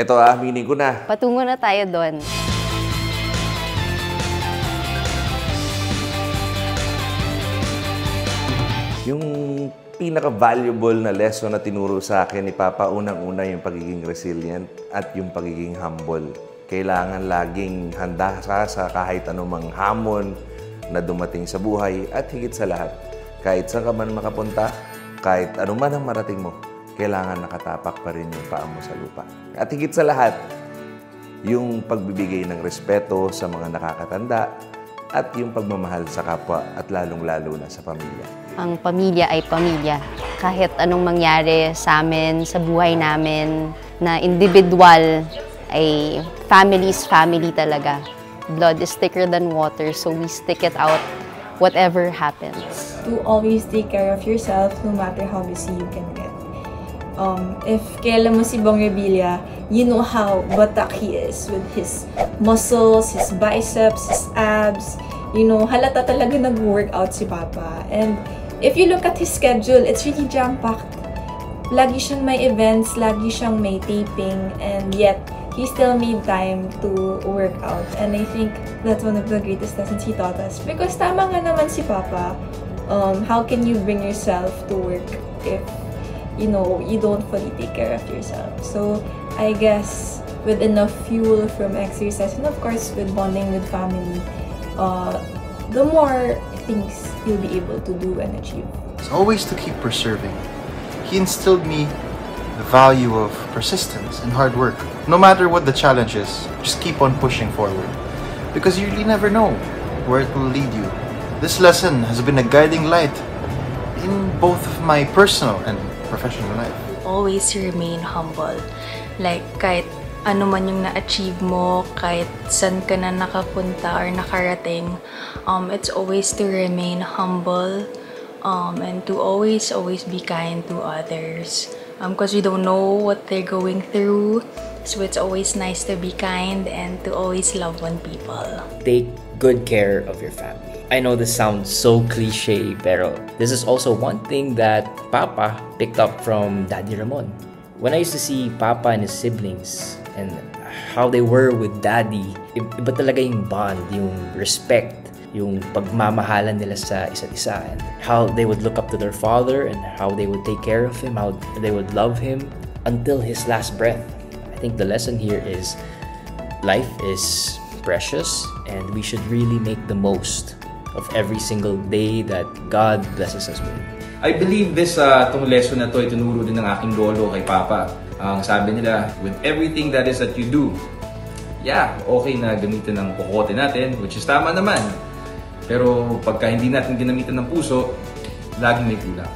Eto aminin ko na. Patungo na tayo doon. Yung pinaka-valuable na lesson na tinuro sa akin ni Papa, unang-una yung pagiging resilient at yung pagiging humble. Kailangan laging handa ka sa kahit anumang hamon na dumating sa buhay at higit sa lahat, kahit saan ka man makapunta, kahit anuman ang marating mo, kailangan nakatapak pa rin yung paa mo sa lupa. At higit sa lahat, yung pagbibigay ng respeto sa mga nakakatanda at yung pagmamahal sa kapwa at lalong-lalo na sa pamilya. Ang pamilya ay pamilya. Kahit anong mangyari sa amin, sa buhay namin, na individual, ay family is family talaga. Blood is thicker than water, so we stick it out whatever happens. To always take care of yourself no matter how busy you can get. If kilala mo si Bong Revilla, you know how batak he is with his muscles, his biceps, his abs. You know, halata talaga nag-workout si Papa. And if you look at his schedule, it's really jam-packed. Lagi siyang may events, lagi siyang may taping, and yet he still made time to work out. And I think that's one of the greatest lessons he taught us. Because tama nga naman si Papa, how can you bring yourself to work if you know, you don't fully take care of yourself. So, I guess, with enough fuel from exercise, and of course, with bonding with family, the more things you'll be able to do and achieve. It's always to keep persevering. He instilled me the value of persistence and hard work. No matter what the challenge is, just keep on pushing forward. Because you really never know where it will lead you. This lesson has been a guiding light in both of my personal and professional life. Always remain humble. Like, kahit ano man yung na-achieve mo, kahit saan ka na nakapunta or nakarating, it's always to remain humble, and to always be kind to others. Because we don't know what they're going through, so it's always nice to be kind and to always love on people. Take good care of your family. I know this sounds so cliche, pero this is also one thing that Papa picked up from Daddy Ramon. When I used to see Papa and his siblings and how they were with Daddy, iba talaga yung bond, yung respect, yung pagmamahalan nila sa isa't isa, and how they would look up to their father and how they would take care of him, how they would love him until his last breath. I think the lesson here is life is precious and we should really make the most of every single day that God blesses us with. I believe itong lesson na to, itinuro din ng aking lolo kay Papa. Ang sabi nila, with everything that is that you do, yeah, okay na gamitin ng kokote natin, which is tama naman. Pero pagka hindi natin ginamitan ng puso, laging may kulang.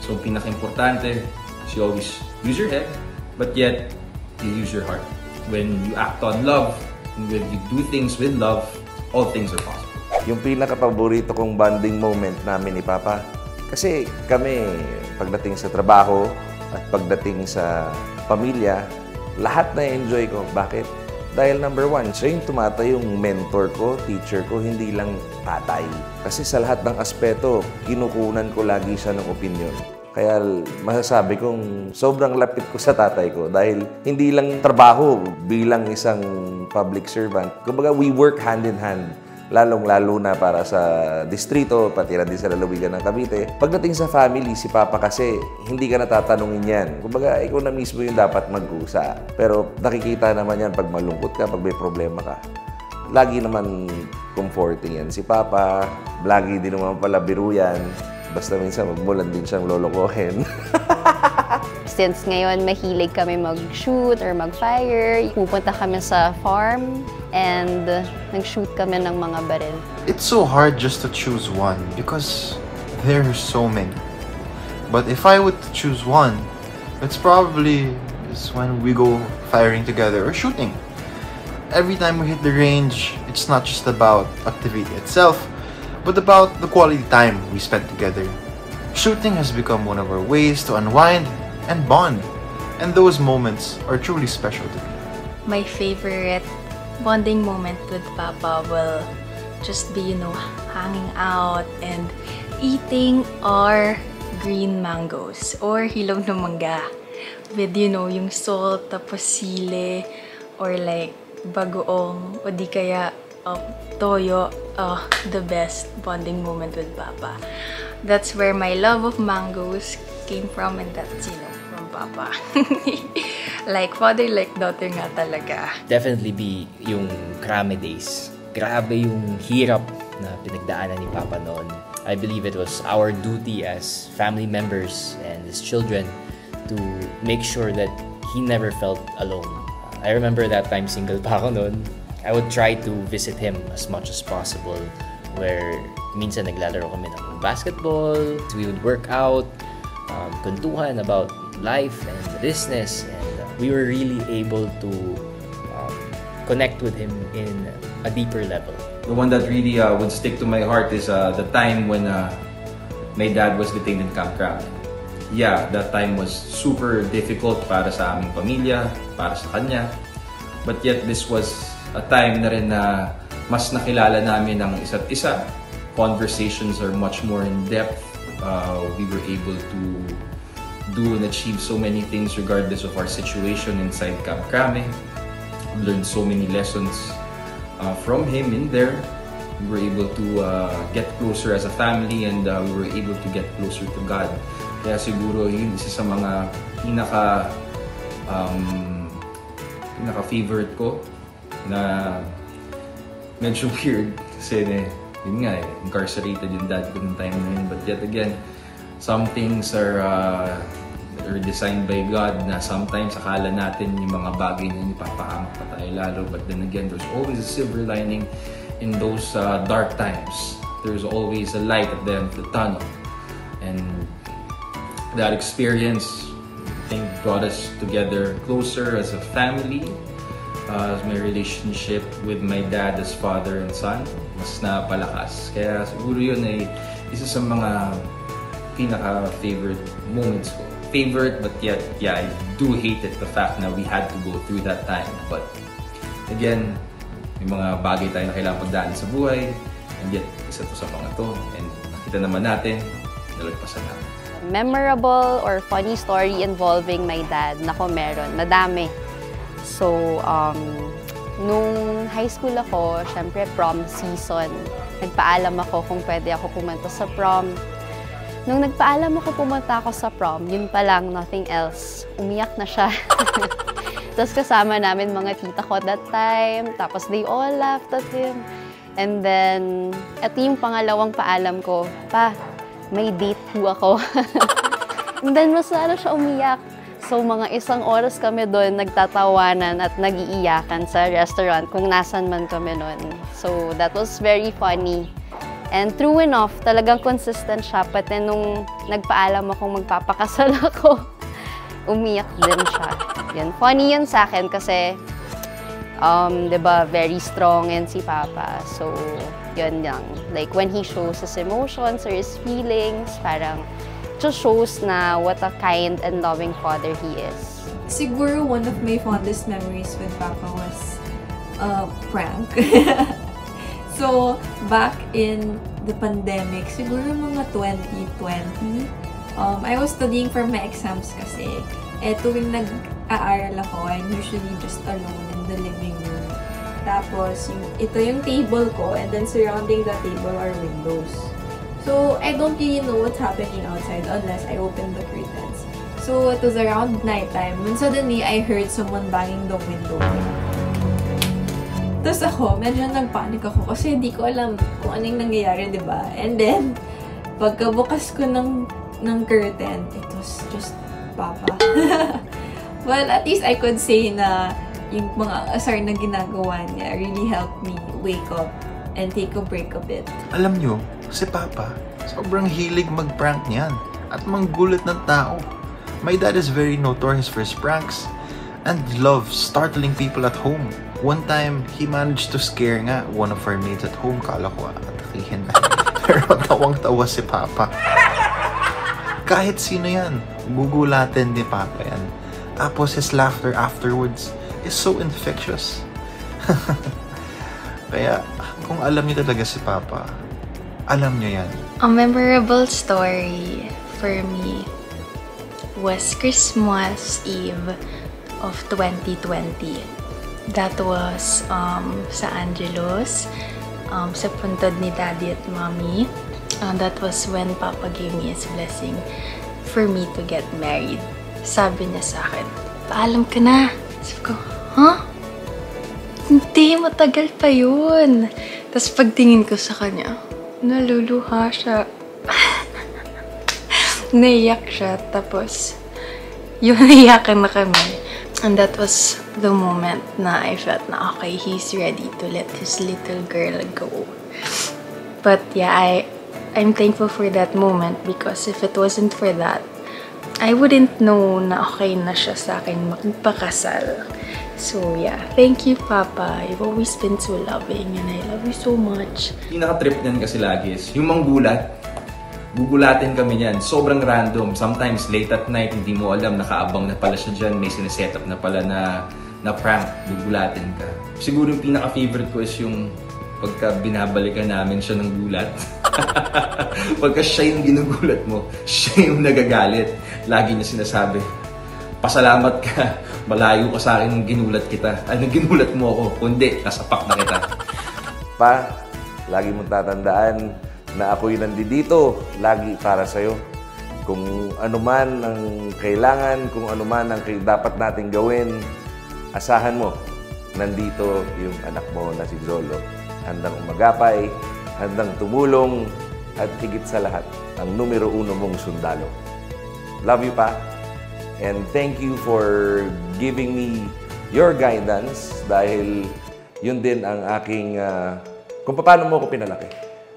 So, pinaka-importante is you always use your head, but yet, you use your heart. When you act on love, and when you do things with love, all things are possible. Yung pinaka-paborito kong bonding moment namin ni Papa. Kasi kami, pagdating sa trabaho at pagdating sa pamilya, lahat na-enjoy ko. Bakit? Dahil number one, siya yung tumatayong mentor ko, teacher ko, hindi lang tatay. Kasi sa lahat ng aspeto, kinukunan ko lagi siya ng opinion. Kaya masasabi kong sobrang lapit ko sa tatay ko dahil hindi lang trabaho bilang isang public servant. Kumbaga, we work hand in hand. Lalong-lalo na para sa distrito, pati na din sa lalawigan ng Cavite. Pagdating sa family, si Papa kasi, hindi ka natatanungin yan. Kumbaga, ikaw na mismo yung dapat mag-usa. Pero nakikita naman yan pag malungkot ka, pag may problema ka. Lagi naman comforting yan si Papa. Lagi din naman pala biro yan. Basta minsan magmulan din siyang lolokohin. Since ngayon mahilig kami mag-shoot or mag-fire, pupunta kami sa farm and nag-shoot kami ng mga baril. It's so hard just to choose one because there are so many. But if I would choose one, it's probably is when we go firing together or shooting. Every time we hit the range, it's not just about activity itself, but about the quality time we spent together. Shooting has become one of our ways to unwind and bond, and those moments are truly special to me. My favorite bonding moment with Papa will just be, hanging out and eating our green mangoes or hilaw na mangga with, yung salt, tapos sili, or like bagoong, o di kaya toyo. The best bonding moment with Papa. That's where my love of mangoes came from, and that's, from Papa. Like father, like daughter nga talaga. Definitely be yung Krame days. Grabe yung hirap na pinagdaanan ni Papa noon. I believe it was our duty as family members and his children to make sure that he never felt alone. I remember that time single pa ako noon. I would try to visit him as much as possible, where minsan naglalaro kami ng basketball, we would work out, kwentuhan about life and business, and we were really able to connect with him in a deeper level. The one that really would stick to my heart is the time when my dad was detained in Camp Crame. Yeah, that time was super difficult para sa aming pamilya, para sa kanya. But yet, this was a time na rin na mas nakilala namin ang isa't isa. Conversations are much more in depth. We were able to do and achieve so many things regardless of our situation inside Camp Crame. We learned so many lessons from him in there. We were able to get closer as a family, and we were able to get closer to God. Kaya siguro yun isa sa mga pinaka-favorite ko na medyo weird kasi yun nga incarcerated yung dad ko ng time na yun. But yet again, some things are designed by God na sometimes akala natin yung mga bagay na ipapahamak pa tayo lalo. But then again, there's always a silver lining in those dark times. There's always a light at the end of the tunnel. And that experience, I think, brought us together closer as a family. As my relationship with my dad as father and son, mas napalakas. Kaya siguro yun ay isa sa mga pinaka-favorite moments ko. Favorite, but yet, yeah, I do hate it, the fact na we had to go through that time. But again, may mga bagay tayo na kailangan pagdaan sa buhay, and yet, isa to sa mga to. And nakita naman natin, nalagpasan natin. Memorable or funny story involving my dad, nako meron, madami. So, nung high school ako, syempre prom season, nagpaalam ako kung pwede ako pumunta sa prom. Nung nagpaalam ako pumunta ako sa prom, yun pa lang, nothing else. Umiyak na siya. Tapos kasama namin mga tita ko that time, tapos they all laughed at him. And then, ito yung pangalawang paalam ko, pa, may date po ako. And then, mas lalo siya umiyak. So, mga 1 oras kami doon, nagtatawanan at nag-iiyakan sa restaurant kung nasan man kami noon. So, that was very funny. And true enough, talagang consistent siya. Pati nung nagpaalam akong magpapakasal ako, umiyak din siya. Yun. Funny yun sa akin kasi, diba, very strong and si Papa. So, yun lang. Like, when he shows his emotions or his feelings, parang just shows na what a kind and loving father he is. Siguro one of my fondest memories with Papa was a prank. So, back in the pandemic, siguro mga 2020, I was studying for my exams kasi. Tuwing nag-aaral ako, I'm usually just alone in the living room. Tapos, ito yung table ko, and then surrounding the table are windows. So, I don't really know what's happening outside unless I open the curtains. So, it was around nighttime when suddenly I heard someone banging the window. Tapos ako, medyo nagpanik ako kasi hindi ko alam kung anong nangyayari, di ba? And then, pagkabukas ko ng curtain, it was just Papa. Well, at least I could say na yung mga asar na ginagawa niya really helped me wake up and take a break a bit. Alam nyo, si Papa, sobrang hilig mag-prank niyan at manggulat ng tao. My dad is very notorious for his pranks and loves startling people at home. One time, he managed to scare nga one of our maids at home. Kala ko atakihin na. Pero tawang-tawa si Papa. Kahit sino yan, gugulatin ni Papa yan. Tapos his laughter afterwards is so infectious. Kaya, kung alam niyo talaga si Papa, alam niyo yan. A memorable story for me was Christmas Eve of 2020. That was sa Angelos, sa puntod ni Daddy at Mommy. That was when Papa gave me his blessing for me to get married. Sabi niya sa akin, paalam ka na. Sabi ko, huh? Hindi, matagal pa yun. Tapos pagtingin ko sa kanya, naluluha siya. Naiyak siya. Tapos, yun, naiyakan na kami. And that was the moment na I felt na okay, he's ready to let his little girl go. But yeah, I'm thankful for that moment because if it wasn't for that, I wouldn't know na okay na siya sa akin magpakasal. So yeah, thank you, Papa. You've always been so loving and I love you so much. Pinaka-trip niyan kasi lagi is yung manggulat. Gugulatin kami niyan. Sobrang random. Sometimes late at night, hindi mo alam, nakaabang na pala siya dyan. May sineset up na pala na prank. Gugulatin ka. Siguro yung pinaka-favorite ko is yung pagka binabalikan namin siya ng gulat. Pagka siya yung ginugulat mo, siya yung nagagalit. Lagi niya sinasabi, pasalamat ka, malayo ka sa akin nung ginulat kita. Ay, nung ginulat mo ako, kundi, nasapak na kita. Pa, lagi mong tatandaan na ako'y nandito lagi para sa'yo. Kung ano man ang kailangan, kung ano man ang dapat nating gawin, asahan mo, nandito yung anak mo na si Zolo. Handang umagapay, handang tumulong, at higit sa lahat, ang numero 1 mong sundalo. Love you, Pa. And thank you for giving me your guidance dahil yun din ang aking, kung paano mo ko pinalaki.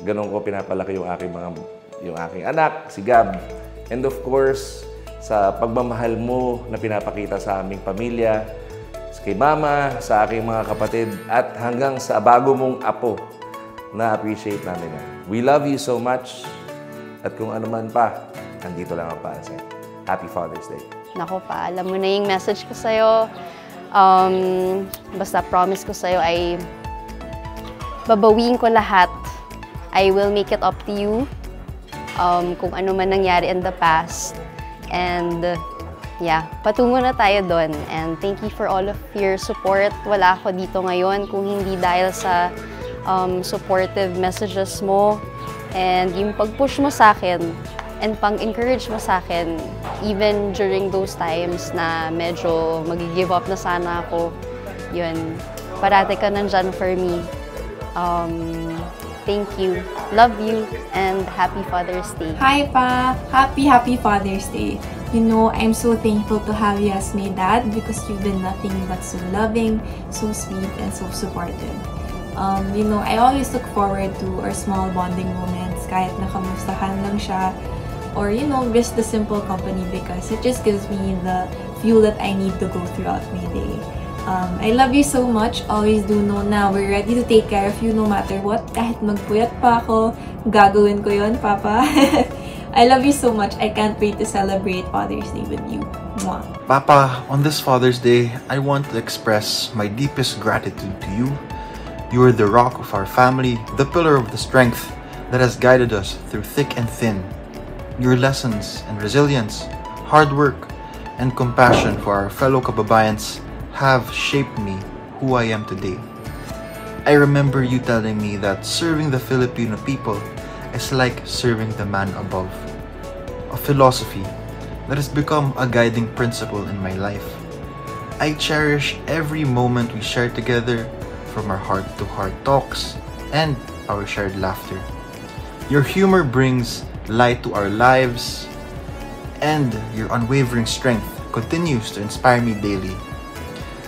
Ganon ko pinapalaki yung aking anak, si Gab. And of course, sa pagmamahal mo na pinapakita sa aming pamilya, kay Mama, sa aking mga kapatid, at hanggang sa bago mong apo, na-appreciate namin yan. We love you so much. At kung ano man pa, andito lang ang para sa'yo. Happy Father's Day. Nako pa, alam mo na yung message ko sa'yo. Basta promise ko sa'yo ay babawiin ko lahat. I will make it up to you kung ano man nangyari in the past. And yeah, patungo na tayo doon. And thank you for all of your support. Wala ako dito ngayon kung hindi dahil sa supportive messages mo and yung pag-push mo sa akin and pang-encourage mo sa akin even during those times na medyo mag-give up na sana ako. Yun, parati ka nandyan for me. Thank you. Love you and happy Father's Day. Hi, Pa! Happy Father's Day. You know, I'm so thankful to have you as my dad because you've been nothing but so loving, so sweet, and so supportive. You know, I always look forward to our small bonding moments kahit nakamustahan lang siya or, you know, just the simple company because it just gives me the fuel that I need to go throughout my day. I love you so much. Always do know na we're ready to take care of you no matter what. Kahit magpuyat pa ako, gagawin ko yun, Papa. I love you so much. I can't wait to celebrate Father's Day with you. Mwah. Papa, on this Father's Day, I want to express my deepest gratitude to you. You are the rock of our family, the pillar of the strength that has guided us through thick and thin. Your lessons and resilience, hard work, and compassion for our fellow kababayans have shaped me who I am today. I remember you telling me that serving the Filipino people is like serving the man above. A philosophy that has become a guiding principle in my life. I cherish every moment we share together, from our heart-to-heart talks and our shared laughter. Your humor brings light to our lives, and your unwavering strength continues to inspire me daily.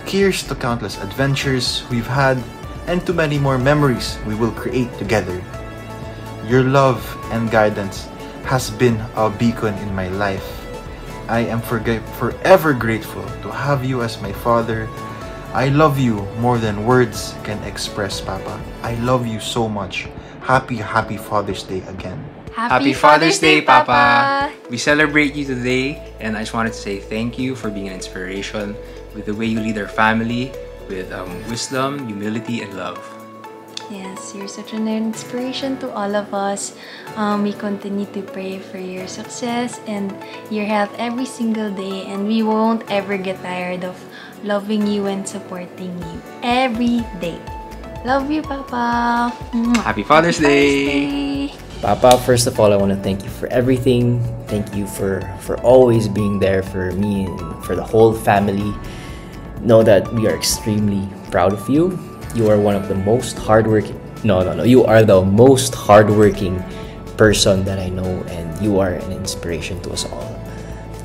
Here's to countless adventures we've had and to many more memories we will create together. Your love and guidance has been a beacon in my life. I am forever grateful to have you as my father. I love you more than words can express, Papa. I love you so much. Happy Father's Day again. Happy Father's Day, Papa! We celebrate you today, and I just wanted to say thank you for being an inspiration with the way you lead our family with wisdom, humility, and love. Yes, you're such an inspiration to all of us. We continue to pray for your success and your health every single day, and we won't ever get tired of loving you and supporting you every day. Love you, Papa. Happy Father's Day. Papa, first of all, I want to thank you for everything. Thank you for always being there for me and for the whole family. Know that we are extremely proud of you. You are one of the most hardworking. No. You are the most hardworking person that I know, and you are an inspiration to us all.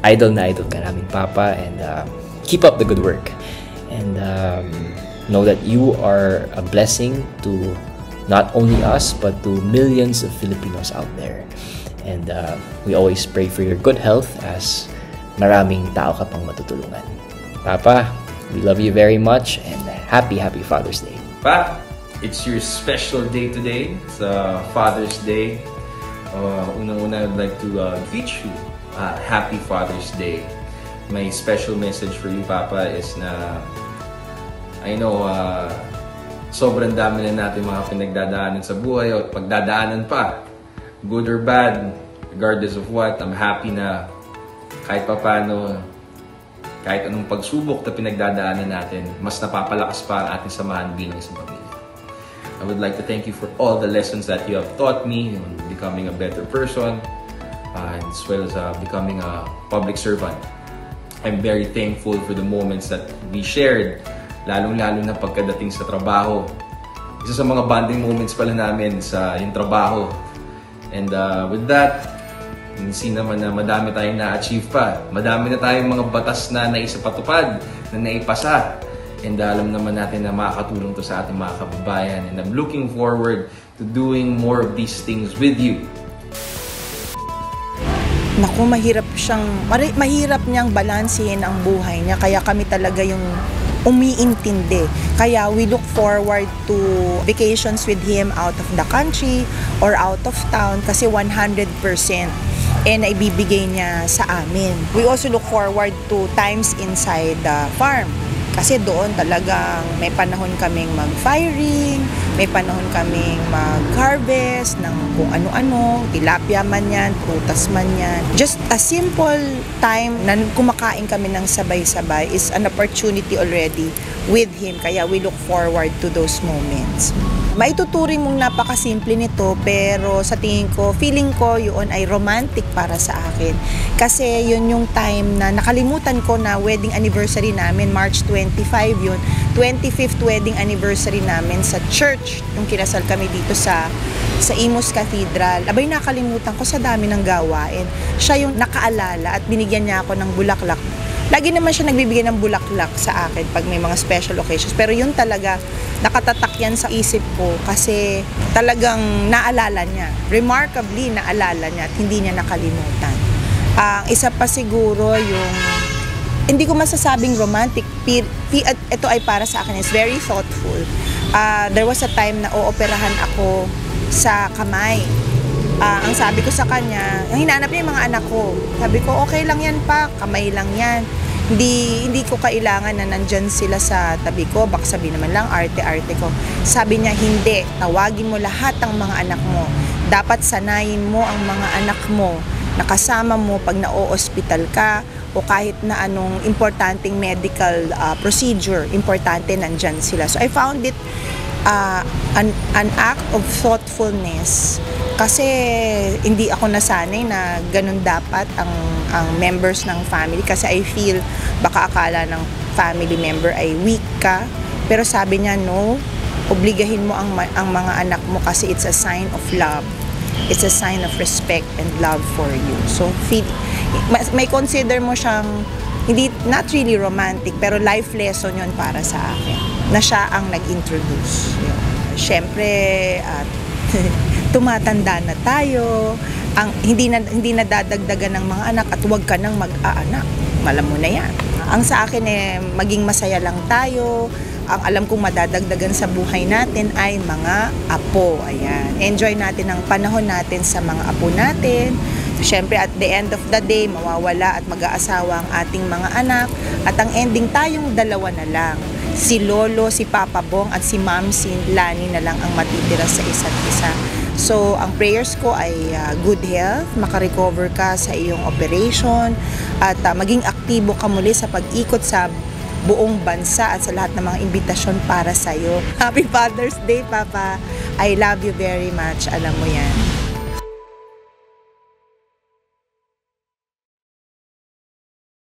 Idol na idol ka namin, Papa, and keep up the good work. And know that you are a blessing to not only us, but to millions of Filipinos out there. And we always pray for your good health as maraming tao ka pang matutulungan. Papa, we love you very much, and happy Father's Day. Pa, it's your special day today. It's Father's Day. Unang-una, I'd like to greet you. Happy Father's Day. My special message for you, Papa, is na I know sobrang dami na natin mga pinagdadaanan sa buhay o pagdadaanan pa. Good or bad, regardless of what, I'm happy na kahit papano, kahit anong pagsubok na pinagdadaanan natin, mas napapalakas pa ang ating samahan bilang isang pamilya. I would like to thank you for all the lessons that you have taught me in becoming a better person, as well as becoming a public servant. I'm very thankful for the moments that we shared, lalong-lalo na pagkadating sa trabaho. Isa sa mga bonding moments pala namin sa yung trabaho. And with that, minsan naman na madami tayong na-achieve pa. Madami na tayong mga batas na naisapatupad, na naipasa. And alam naman natin na makakatulong to sa ating mga kababayan. And I'm looking forward to doing more of these things with you. Naku, mahirap niyang balansehin ang buhay niya. Kaya kami talaga yung umiintindi. Kaya we look forward to vacations with him out of the country or out of town kasi 100% na ibibigay niya sa amin. We also look forward to times inside the farm. Kasi doon talagang may panahon kaming mag-firing, may panahon kaming mag-harvest ng kung ano-ano, tilapia man yan, prutas man yan. Just a simple time na kumakain kami ng sabay-sabay is an opportunity already with him. Kaya we look forward to those moments. Maituturing mong napakasimple nito, pero sa tingin ko, feeling ko yun ay romantic para sa akin. Kasi yun yung time na nakalimutan ko na wedding anniversary namin, March 25 yun, 25th wedding anniversary namin sa church, yung kinasal kami dito sa Imus Cathedral. Abay, nakalimutan ko sa dami ng gawain. Siya yung nakaalala at binigyan niya ako ng bulaklak. Lagi naman siya nagbibigay ng bulaklak sa akin pag may mga special occasions. Pero yun talaga, nakatatak yan sa isip ko kasi talagang naalala niya. Remarkably, naalala niya at hindi niya nakalimutan. Isa pa siguro yung, hindi ko masasabing romantic, ito ay para sa akin, is very thoughtful. There was a time na ooperahan ako sa kamay. Ang sabi ko sa kanya, hinanap niya yung mga anak ko. Sabi ko, okay lang yan pa, kamay lang yan. Hindi ko kailangan na nandyan sila sa tabi ko. Baka sabi naman lang, arte-arte ko. Sabi niya, hindi. Tawagin mo lahat ng mga anak mo. Dapat sanayin mo ang mga anak mo na kasama mo pag na-o-hospital ka o kahit na anong importanteng medical procedure, importante nandyan sila. So I found it an act of thoughtfulness kasi hindi ako nasanay na ganun dapat ang members ng family kasi I feel baka akala ng family member ay weak ka, pero sabi niya no, obligahin mo ang mga anak mo kasi it's a sign of love, it's a sign of respect and love for you. So may consider mo siyang hindi, not really romantic, pero life lesson yun para sa akin na siya ang nag-introduce. Siyempre, tumatanda na tayo, hindi na dadagdagan ng mga anak at huwag ka nang mag-aanak. Malam mo na yan. Ang sa akin maging masaya lang tayo. Ang alam kong madadagdagan sa buhay natin ay mga apo. Ayan. Enjoy natin ang panahon natin sa mga apo natin. Siyempre, at the end of the day, mawawala at mag-aasawa ang ating mga anak. At ang ending, tayong dalawa na lang. si Lolo, si Papa Bong at si Ma'am Sin Lani na lang ang matitira sa isa't isa. So, ang prayers ko ay good health, makarecover ka sa iyong operation, at maging aktibo ka muli sa pag-ikot sa buong bansa at sa lahat ng mga imbitasyon para sa iyo. Happy Father's Day, Papa! I love you very much, alam mo yan.